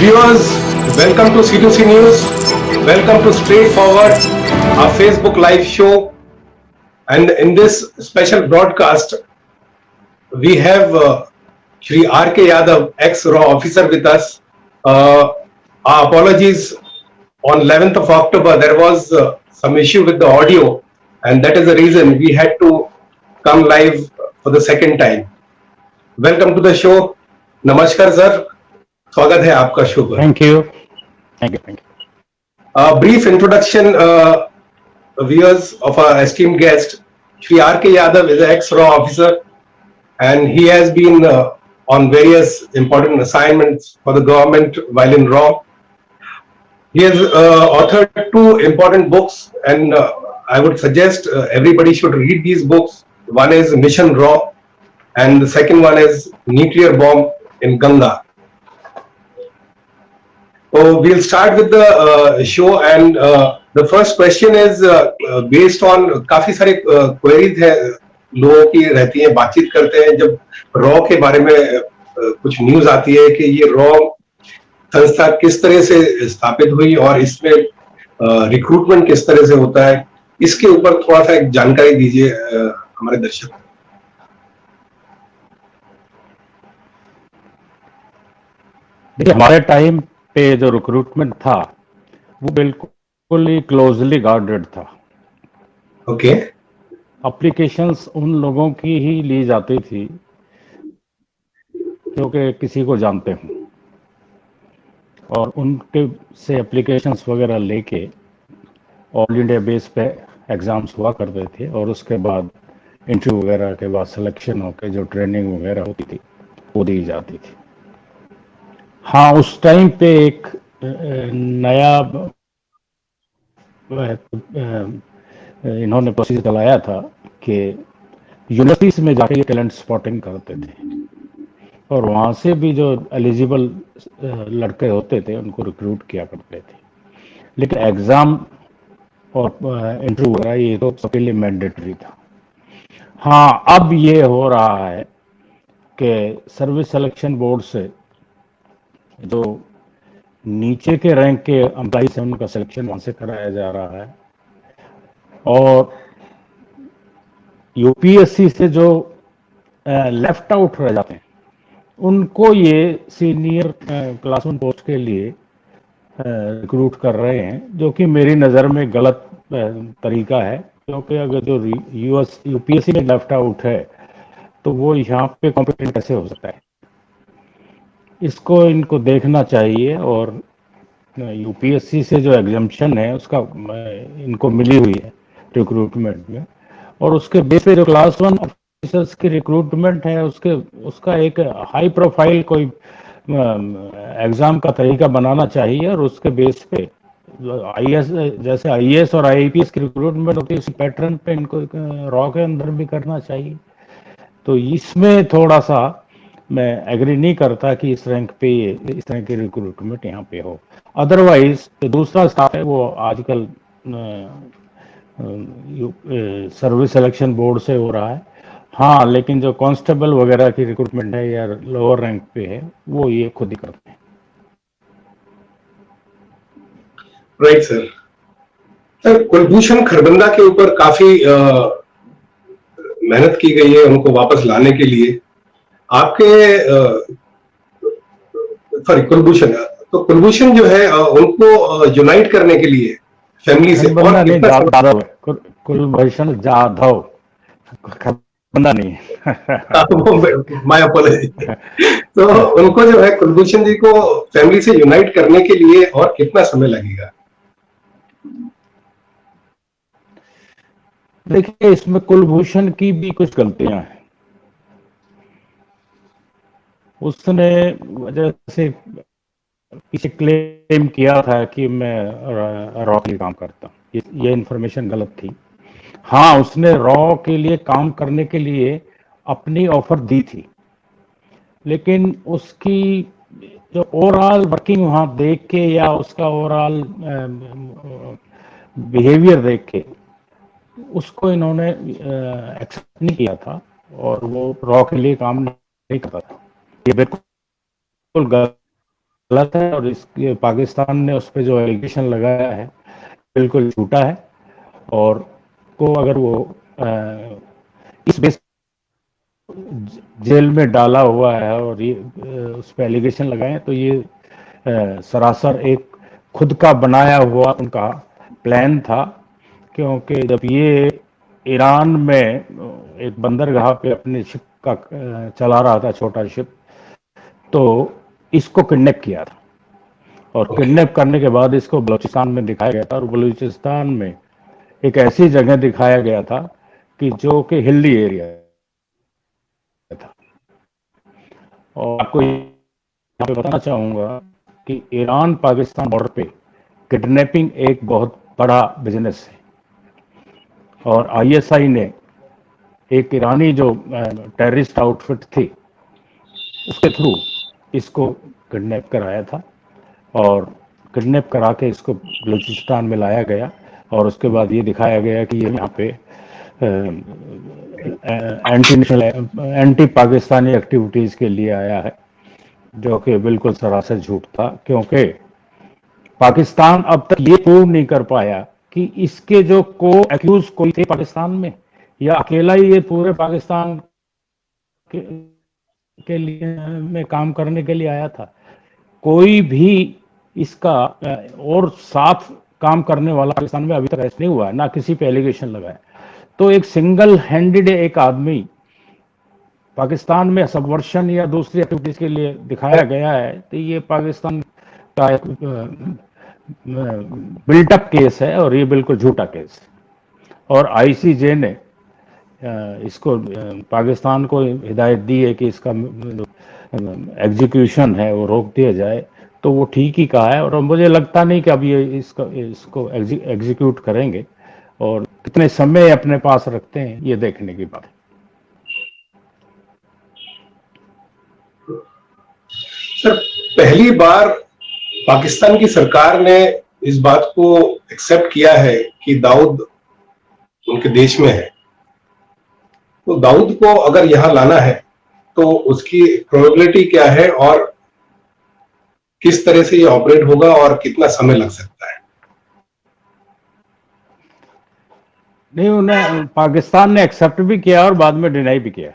Viewers, welcome to C2C News. Welcome to Straightforward, our Facebook live show. And in this special broadcast, we have Shri R.K. Yadav, ex-RAW officer with us. Our apologies, on 11th of October, there was some issue with the audio, and that is the reason we had to come live for the second time. Welcome to the show. Namaskar, sir. स्वागत है आपका show पर. Thank you. Thank you. A brief introduction, viewers, of our esteemed guest. Shri R.K. Yadav is an ex-RAW officer, and he has been on various important assignments for the government while in RAW. He has authored two important books, and I would suggest everybody should read these books. One is Mission RAW, and the second one is Nuclear Bomb in Ganga. So we'll start with the show, and the first question is based on काफी सारे queries है लोगों की रहती हैं, बातचीत करते हैं जब रॉ के बारे में कुछ न्यूज आती है कि ये रॉ संस्था किस तरह से स्थापित हुई और इसमें रिक्रूटमेंट किस तरह से होता है, इसके ऊपर थोड़ा सा एक जानकारी दीजिए हमारे दर्शक. देखिए, हमारे टाइम पे जो रिक्रूटमेंट था वो बिल्कुल ही क्लोजली गार्डेड था. ओके. एप्लीकेशंस उन लोगों की ही ली जाती थी क्योंकि किसी को जानते हूँ, और उनके से एप्लीकेशंस वगैरह लेके ऑल इंडिया बेस पे एग्ज़ाम्स हुआ करते थे, और उसके बाद इंटरव्यू वगैरह के बाद सिलेक्शन होकर जो ट्रेनिंग वगैरह होती थी वो दी जाती थी. हाँ, उस टाइम पे एक नया इन्होंने प्रोसीजर चलाया था कि यूनिवर्सिटीज में जाके ये टैलेंट स्पॉटिंग करते थे, और वहाँ से भी जो एलिजिबल लड़के होते थे उनको रिक्रूट किया करते थे. लेकिन एग्ज़ाम और इंटरव्यू वगैरह ये तो सबके लिए मैंडेटरी था. हाँ, अब ये हो रहा है कि सर्विस सिलेक्शन बोर्ड से जो नीचे के रैंक के एम्प्लॉइज हैं उनका सिलेक्शन वहाँ से कराया जा रहा है, और यूपीएससी से जो लेफ्ट आउट रह जाते हैं उनको ये सीनियर क्लास वन पोस्ट के लिए रिक्रूट कर रहे हैं, जो कि मेरी नज़र में गलत तरीका है. क्योंकि अगर जो यूपीएससी में लेफ्ट आउट है तो वो यहाँ पे कॉम्पिटेंट कैसे हो सकता है. इसको इनको देखना चाहिए, और यूपीएससी से जो एग्जम्पशन है उसका इनको मिली हुई है रिक्रूटमेंट में, और उसके बेस पे जो क्लास वन ऑफिसर्स की रिक्रूटमेंट है उसका एक हाई प्रोफाइल कोई एग्जाम का तरीका बनाना चाहिए, और उसके बेस पे आईएएस जैसे आईएएस और आईपीएस की रिक्रूटमेंट होती है उसी पैटर्न पे इनको रॉ के अंदर भी करना चाहिए. तो इसमें थोड़ा सा मैं एग्री नहीं करता कि इस रैंक पे इस तरह की रिक्रूटमेंट यहाँ पे हो. अदरवाइज दूसरा स्टाफ है वो आजकल सर्विस सिलेक्शन बोर्ड से हो रहा है. हाँ, लेकिन जो कांस्टेबल वगैरह की रिक्रूटमेंट है या लोअर रैंक पे है वो ये खुद ही करते हैं. Right sir. Sir, Kulbhushan Kharbanda के ऊपर काफी मेहनत की गई है उनको वापस लाने के लिए. आपके सॉरी कुलभूषण, तो कुलभूषण जो है उनको यूनाइट करने के लिए फैमिली से और जाधव कुलभूषण जाधव, खरबंदा नहीं. My apology. तो उनको जो है कुलभूषण जी को फैमिली से यूनाइट करने के लिए और कितना समय लगेगा? देखिए, इसमें कुलभूषण की भी कुछ गलतियां हैं. उसने जैसे पीछे क्लेम किया था कि मैं रॉ के लिए काम करता हूँ, ये इन्फॉर्मेशन गलत थी. हाँ, उसने रॉ के लिए काम करने के लिए अपनी ऑफर दी थी, लेकिन उसकी जो ओवरऑल वर्किंग वहाँ देख के या उसका ओवरऑल बिहेवियर देख के उसको इन्होंने एक्सेप्ट नहीं किया था, और वो रॉ के लिए काम नहीं करता था. ये बिल्कुल गलत गलत है और इसके पाकिस्तान ने उस पर जो एलिगेशन लगाया है बिल्कुल झूठा है। और को अगर वो इस बेस जेल में डाला हुआ है और ये उस पर एलिगेशन लगाए तो ये सरासर एक खुद का बनाया हुआ उनका प्लान था। क्योंकि जब ये ईरान में एक बंदरगाह पे अपने शिप का चला रहा था, छोटा शिप, तो इसको किडनैप किया था और ओके। किडनैप करने के बाद इसको बलूचिस्तान में दिखाया गया था और बलूचिस्तान में एक ऐसी जगह दिखाया गया था कि जो कि हिल्ली एरिया था। और आपको यहाँ पे बताना चाहूंगा कि ईरान पाकिस्तान बॉर्डर पे किडनैपिंग एक बहुत बड़ा बिजनेस है और आईएसआई ने एक ईरानी जो टेररिस्ट आउटफिट थी उसके थ्रू इसको किडनैप कराया था और किडनैप करा के इसको बलूचिस्तान में लाया गया और उसके बाद ये दिखाया गया कि ये यहाँ पे anti national anti Pakistani activities के लिए आया है, जो कि बिल्कुल सरासर झूठ था। क्योंकि पाकिस्तान अब तक ये प्रूव नहीं कर पाया कि इसके जो को एक्यूज कोई थे पाकिस्तान में या अकेला ही ये पूरे पाकिस्तान के, के लिए में काम करने के लिए आया था। कोई भी इसका और साथ काम करने वाला पाकिस्तान में अभी तक ऐसा नहीं हुआ है, ना किसी पे एलिगेशन लगा है। तो एक सिंगल हैंडेड एक आदमी पाकिस्तान में सबवर्शन या दूसरी एक्टिविटीज के लिए दिखाया गया है, तो ये पाकिस्तान का एक बिल्टअप केस है और ये बिल्कुल झूठा केस है। और आईसीजे ने इसको पाकिस्तान को हिदायत दी है कि इसका एग्जीक्यूशन है वो रोक दिया जाए, तो वो ठीक ही कहा है। और मुझे लगता नहीं कि अब ये इसको एग्जीक्यूट करेंगे और कितने समय अपने पास रखते हैं ये देखने की बात है। सर, पहली बार पाकिस्तान की सरकार ने इस बात को एक्सेप्ट किया है कि दाऊद उनके देश में है, तो दाऊद को अगर यहां लाना है तो उसकी प्रोबेबिलिटी क्या है और किस तरह से ये ऑपरेट होगा और कितना समय लग सकता है? नहीं, उन्हें पाकिस्तान ने एक्सेप्ट भी किया और बाद में डिनाई भी किया।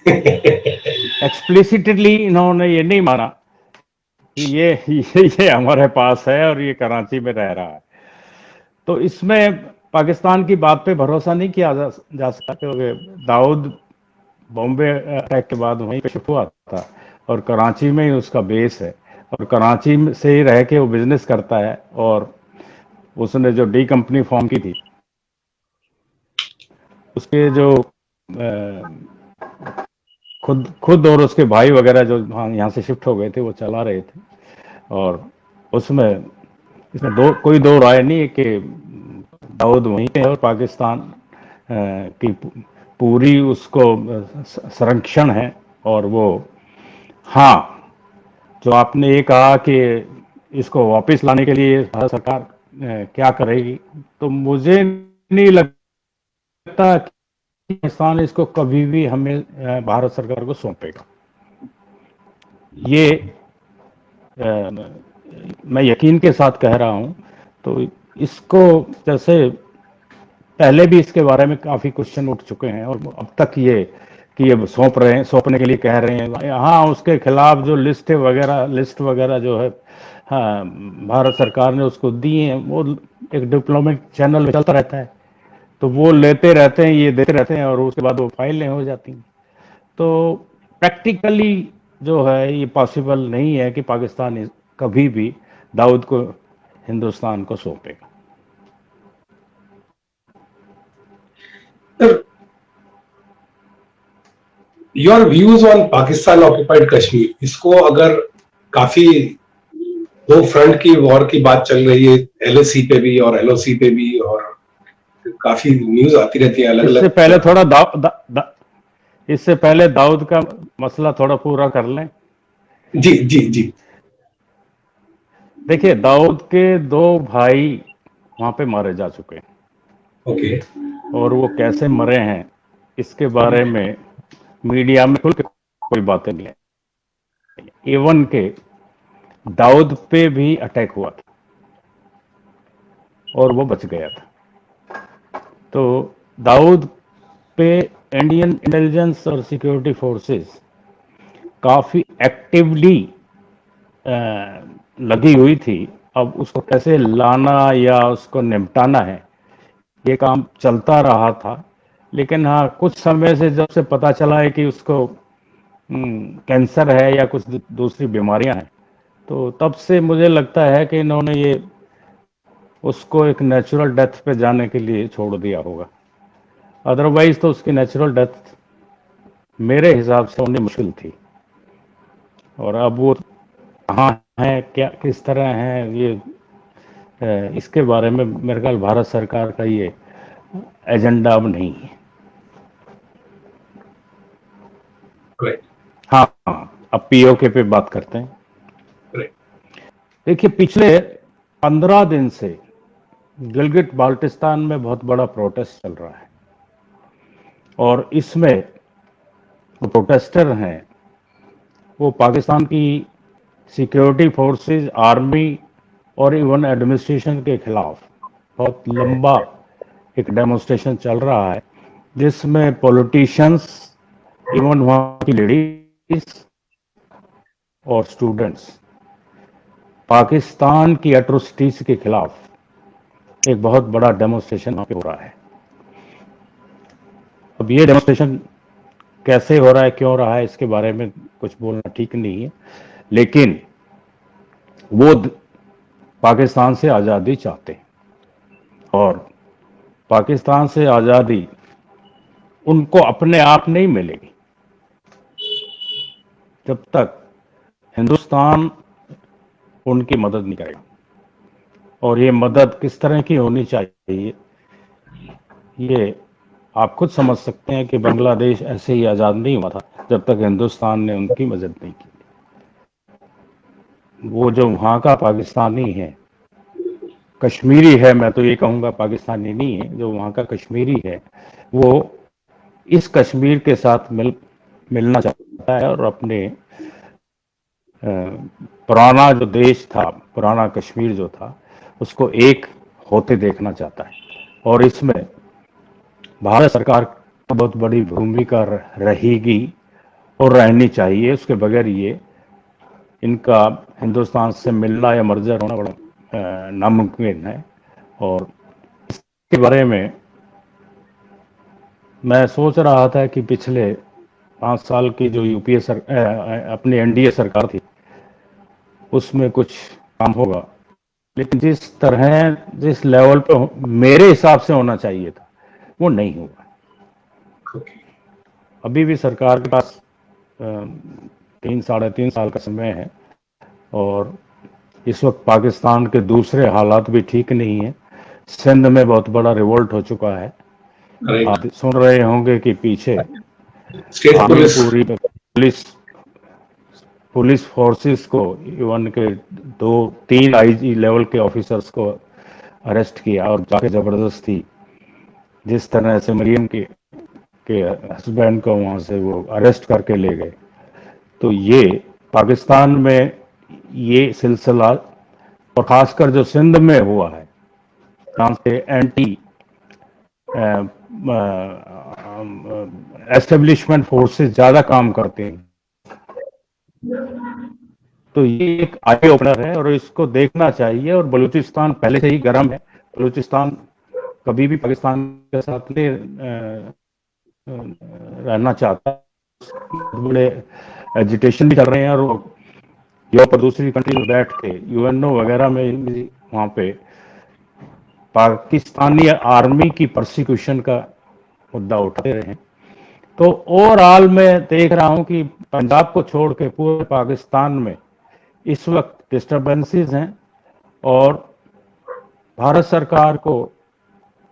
एक्सप्लिसिटली इन्होंने ये नहीं माना कि ये हमारे पास है और ये कराची में रह रहा है। तो इसमें पाकिस्तान की बात पे भरोसा नहीं किया जा सकता, क्योंकि दाऊद बॉम्बे अटैक के बाद वहीं पे शिफ्ट हुआ था और कराची में ही उसका बेस है और कराची से ही रह के वो बिजनेस करता है। और उसने जो डी कंपनी फॉर्म की थी उसके जो खुद खुद और उसके भाई वगैरह जो यहाँ से शिफ्ट हो गए थे वो चला रहे थे। और उसमें इसमें कोई दो राय नहीं है कि दाऊद वहीं पे है और पाकिस्तान की पूरी उसको संरक्षण है। और वो, हाँ, जो आपने ये कहा कि इसको वापस लाने के लिए भारत सरकार क्या करेगी, तो मुझे नहीं लगता कि पाकिस्तान इसको कभी भी हमें भारत सरकार को सौंपेगा। ये मैं यकीन के साथ कह रहा हूं। तो इसको, जैसे पहले भी इसके बारे में काफी क्वेश्चन उठ चुके हैं और अब तक ये कि ये सौंपने के लिए कह रहे हैं। हाँ, उसके खिलाफ जो लिस्ट वगैरह जो है, हाँ, भारत सरकार ने उसको दी है, वो एक डिप्लोमेटिक चैनल में चलता रहता है, तो वो लेते रहते हैं, ये देते रहते हैं और उसके बाद वो फाइलें हो जाती हैं। तो प्रैक्टिकली जो है ये पॉसिबल नहीं है कि पाकिस्तान कभी भी दाऊद को हिंदुस्तान को सौंपेगा। Sir, your views on Pakistan occupied Kashmir, इसको अगर काफी दो फ्रंट की वॉर की बात चल रही है, एलएसी पे भी और एलओसी पे भी, और काफी न्यूज आती रहती है अलग इससे अलग। पहले थोड़ा इससे पहले दाऊद का मसला थोड़ा पूरा कर लें। जी जी जी। देखिए, दाऊद के दो भाई वहां पे मारे जा चुके हैं ओके। और वो कैसे मरे हैं इसके बारे में मीडिया में खुल के कोई बातें नहीं है। एवन के दाऊद पे भी अटैक हुआ था और वो बच गया था। तो दाऊद पे इंडियन इंटेलिजेंस और सिक्योरिटी फोर्सेस काफी एक्टिवली लगी हुई थी। अब उसको कैसे लाना या उसको निपटाना है, ये काम चलता रहा था। लेकिन हाँ, कुछ समय से जब से पता चला है कि उसको कैंसर है या कुछ दूसरी बीमारियां हैं, तो तब से मुझे लगता है कि इन्होंने ये उसको एक नेचुरल डेथ पे जाने के लिए छोड़ दिया होगा। अदरवाइज तो उसकी नेचुरल डेथ मेरे हिसाब से होनी मुश्किल थी। और अब वो कहाँ है, क्या किस तरह है, ये इसके बारे में मेरे ख्याल भारत सरकार का ये एजेंडा अब नहीं है। Correct. हाँ हाँ, अब पीओके पे बात करते हैं। Correct. देखिए, पिछले 15 दिन से गिलगिट बाल्टिस्तान में बहुत बड़ा प्रोटेस्ट चल रहा है। और इसमें जो प्रोटेस्टर हैं वो पाकिस्तान की सिक्योरिटी फोर्सेस, आर्मी और इवन एडमिनिस्ट्रेशन के खिलाफ बहुत लंबा एक डेमोन्स्ट्रेशन चल रहा है, जिसमें पॉलिटिशियंस, इवन वहाँ की लेडीज और स्टूडेंट्स पाकिस्तान की एट्रोसिटीज के खिलाफ एक बहुत बड़ा डेमोन्स्ट्रेशन वहाँ पे हो रहा है। अब ये डेमोन्स्ट्रेशन कैसे हो रहा है, क्यों हो रहा है, इसके बारे में कुछ बोलना ठीक नहीं है। लेकिन वो पाकिस्तान से आज़ादी चाहते हैं। और पाकिस्तान से आज़ादी उनको अपने आप नहीं मिलेगी जब तक हिंदुस्तान उनकी मदद नहीं करेगा। और ये मदद किस तरह की होनी चाहिए, ये आप खुद समझ सकते हैं कि बांग्लादेश ऐसे ही आज़ाद नहीं हुआ था जब तक हिंदुस्तान ने उनकी मदद नहीं की। वो जो वहाँ का पाकिस्तानी है, कश्मीरी है, मैं तो ये कहूँगा पाकिस्तानी नहीं है, जो वहाँ का कश्मीरी है, वो इस कश्मीर के साथ मिलना चाहता है और अपने पुराना जो देश था, पुराना कश्मीर जो था, उसको एक होते देखना चाहता है। और इसमें भारत सरकार की बहुत बड़ी भूमिका रहेगी और रहनी चाहिए। उसके बगैर ये इनका हिंदुस्तान से मिलना या मर्जर होना बड़ा नामुमकिन है। और इसके बारे में मैं सोच रहा था कि पिछले 5 साल की जो अपनी एनडीए सरकार थी, उसमें कुछ काम होगा। लेकिन जिस लेवल पे मेरे हिसाब से होना चाहिए था, वो नहीं हुआ। Okay. अभी भी सरकार के पास 3 साढ़े 3 साल का समय है। और इस वक्त पाकिस्तान के दूसरे हालात भी ठीक नहीं है। सिंध में बहुत बड़ा रिवोल्ट हो चुका है। Correct. आप सुन रहे होंगे कि पीछे State आर्मी police. पूरी पुलिस पुलिस फोर्सेस को, इवन के 2 3 आईजी लेवल के ऑफिसर्स को अरेस्ट किया और जाके जबरदस्ती जिस तरह से मरियम के हस्बैंड को वहां से वो अरेस्ट करके ले गए। तो ये पाकिस्तान में ये सिलसिला, और खासकर जो सिंध में हुआ है, जहाँ से एंटी एस्टेब्लिशमेंट फोर्सेस ज्यादा काम करते हैं, तो ये एक आई ओपनर है और इसको देखना चाहिए। और बलूचिस्तान पहले से ही गर्म है। बलूचिस्तान कभी भी पाकिस्तान के साथ नहीं रहना चाहता। बड़े एजिटेशन भी चल रहे हैं और यूरोप और दूसरी कंट्री में बैठ के यूएनओ वगैरह में भी वहाँ पे पाकिस्तानी आर्मी की प्रोसिक्यूशन का मुद्दा उठाते रहे हैं। तो ओवरऑल मैं देख रहा हूँ कि पंजाब को छोड़ के पूरे पाकिस्तान में इस वक्त डिस्टर्बेंसेस हैं। और भारत सरकार को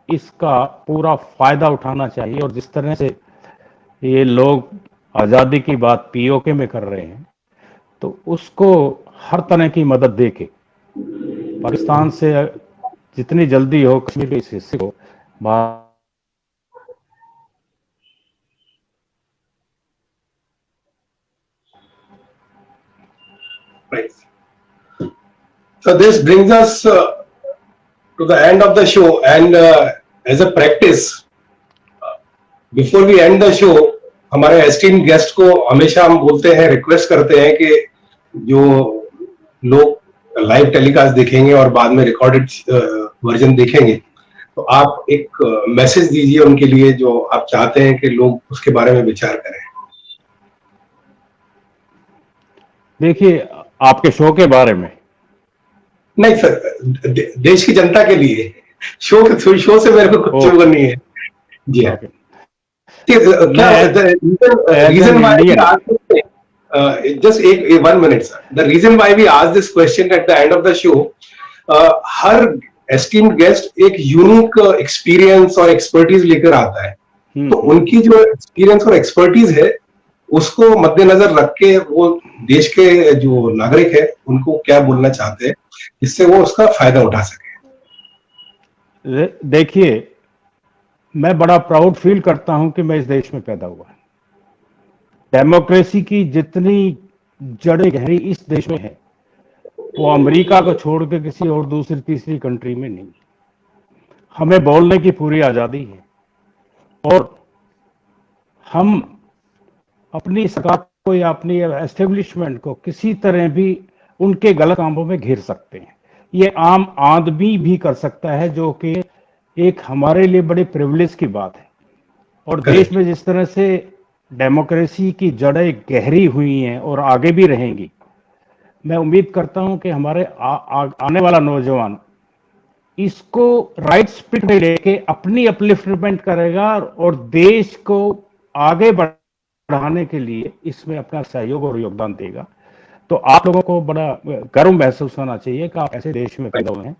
इसका पूरा फायदा उठाना चाहिए। और जिस तरह से ये लोग आज़ादी की बात पीओके में कर रहे हैं, तो उसको हर तरह की मदद दे के पाकिस्तान से जितनी जल्दी हो कश्मीर के इस हिस्से को Bharat Right. So this brings us to the end of the show, and as a practice, before we end the show, हमारे एस्टीम्ड गेस्ट को हमेशा हम बोलते हैं, रिक्वेस्ट करते हैं कि जो लोग लाइव टेलीकास्ट देखेंगे और बाद में रिकॉर्डेड वर्जन देखेंगे, तो आप एक मैसेज दीजिए उनके लिए जो आप चाहते हैं कि लोग उसके बारे में विचार करें। देखिए, आपके शो के बारे में नहीं सर, देश की जनता के लिए। शो से मेरे को कुछ वो नहीं है। जी हाँ। Reason why just 1 minute sir, the reason why we ask this question at the end of the show, her esteemed guest एक यूनिक एक्सपीरियंस और एक्सपर्टीज लेकर आता है, तो उनकी जो एक्सपीरियंस और एक्सपर्टीज है उसको मद्देनजर रख के वो देश के जो नागरिक है उनको क्या बोलना चाहते हैं जिससे वो उसका फायदा उठा सके। देखिए, मैं बड़ा प्राउड फील करता हूं कि मैं इस देश में पैदा हुआ। डेमोक्रेसी की जितनी जड़ें गहरी इस देश में है, वो अमेरिका को छोड़ के किसी और दूसरी तीसरी कंट्री में नहीं। हमें बोलने की पूरी आजादी है और हम अपनी सरकार को या अपनी एस्टेब्लिशमेंट को किसी तरह भी उनके गलत कामों में घेर सकते हैं। ये आम आदमी भी कर सकता है, जो कि एक हमारे लिए बड़ी प्रिविलेज की बात है। और देश में जिस तरह से डेमोक्रेसी की जड़ें गहरी हुई हैं और आगे भी रहेंगी, मैं उम्मीद करता हूं कि हमारे आने वाला नौजवान इसको राइट स्पिरिट में लेके अपनी अपलिफ्टमेंट करेगा और देश को आगे बढ़ाने के लिए इसमें अपना सहयोग और योगदान देगा। तो आप लोगों को बड़ा गर्व महसूस होना चाहिए कि आप ऐसे देश में पैदा हुए हैं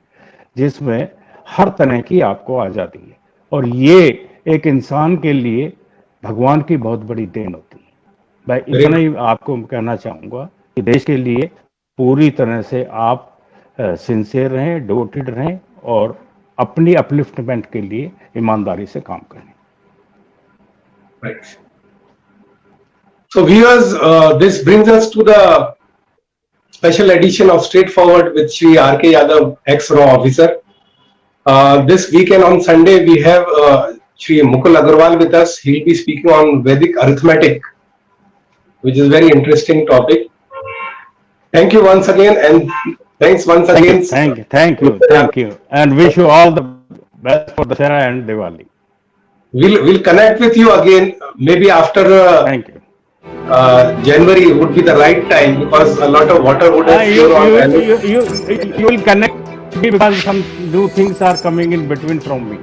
जिसमें हर तरह की आपको आजादी है, और ये एक इंसान के लिए भगवान की बहुत बड़ी देन होती है। मैं इतना ही आपको कहना चाहूंगा कि देश के लिए पूरी तरह से आप सिंसियर रहें, डिवोटेड रहें और अपनी अपलिफ्टमेंट के लिए ईमानदारी से काम करें। Right. So viewers, this brings us to the special edition of Straightforward with Shri R.K. Yadav, ex-Raw officer. This weekend on Sunday, we have Shri Mukul Agarwal with us. He'll be speaking on Vedic arithmetic, which is a very interesting topic. Thank you once again, and thanks once again. Thank you, and wish you all the best for Dussehra and Diwali. We'll connect with you again, maybe after. Thank you. January would be the right time because a lot of water would have flown on. You will connect me because some new things are coming in between from me.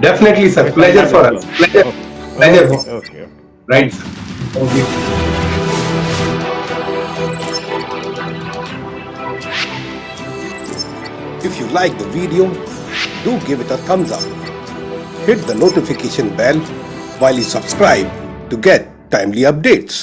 Definitely, sir. Pleasure for us. Pleasure. Okay. Right, sir. Okay. If you like the video, do give it a thumbs up. Hit the notification bell while you subscribe to get timely updates.